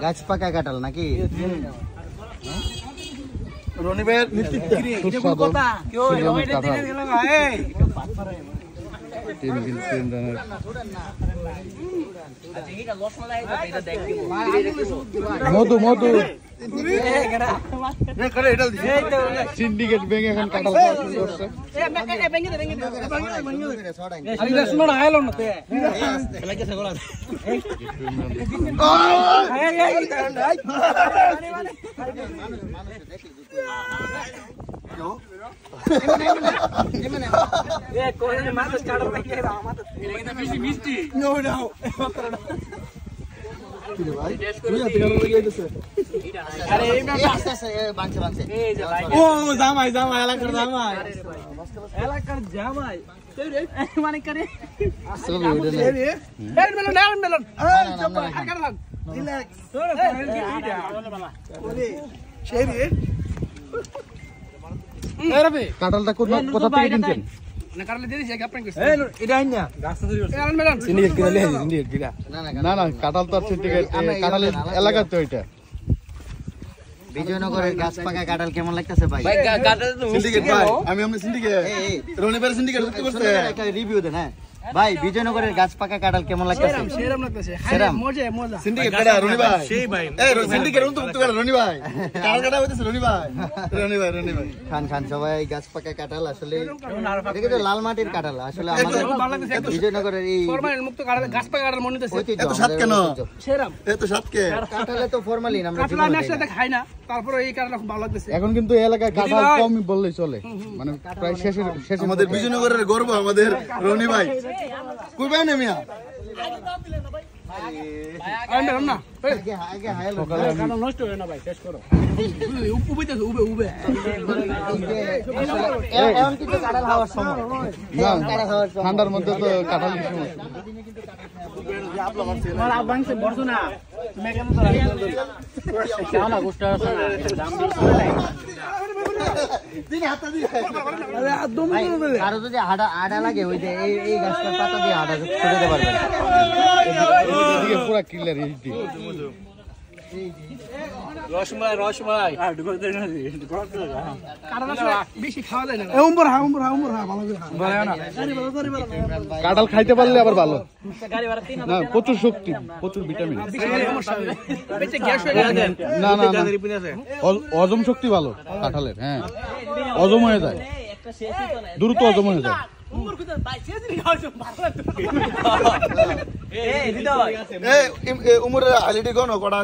গাছ পাকা কাঁঠাল নাকি? রনিবের মধু মধু সিন্ডিকেট ব্যাংক এখন কাঁঠাল করছে। জামাই জামাই এলাকার জামাই মানে করে কাঁঠালটা কোথা থেকে কিনছেন? না না কাঁঠাল তো সিন্ডিকেট কাঁঠালের এলাকার তো এটা। বিজয়নগরের গাছ পাকা কাঁঠাল কেমন লাগতেছে ভাই? সিন্ডিকেট ভাই আমি সিন্ডিকেট রনিবের সিন্ডিকেট করতে একটা রিভিউ দেন। হ্যাঁ ভাই বিজয়নগরের গাছ পাকা কাঁঠাল কেমন লাগতেছে? সেরম লাগতেছে সেরম মজা মজা সিন্ডিকেট কাটা রনি ভাই সেই ভাই এই সিন্ডিকেট তো রনি ভাই কাল কাটা হইতেছে রনি ভাই রনি ভাই খান খান সবাই গাছ পাকা কাঁঠাল আসলে দেখে তো লাল মাটির কাঁঠাল আসলে আমাদের বিজয়নগরের এই ফরমালিন মুক্ত কাঁঠাল গাছ পাকা কাঁঠাল মনে হইতেছে এত স্বাদ কেন? সেরম এত স্বাদ কে? কাঁঠালে তো ফরমালিন আমরা কাঁঠাল আমি আসলে খাই না, তারপরে এই কাঁঠাল খুব ভালো লাগতেছে। এখন কিন্তু এই এলাকায় কাঁঠাল কমই বললেই চলে, মানে প্রায় শেষে আমাদের বিজয়নগরের গর্ব আমাদের রনি ভাই কই ভাই না মিয়া ঠান্ডার মধ্যে তো কাঁঠাল আরো যদি আডা লাগে ওই যে এই গাছটার পাতা দিয়ে আডা করে দিতে পারবেন। পুরা ক্লিয়ার রসমালাই বেশি খাওয়া যায় না। কাঁঠাল খাইতে পারলে আবার ভালো না, প্রচুর শক্তি প্রচুর ভিটামিন। না না না হজম শক্তি ভালো কাঁঠালের। হ্যাঁ হজম হয়ে যায়, দ্রুত হজম হয়ে যায়। উমরের আলিটি কোন কড়া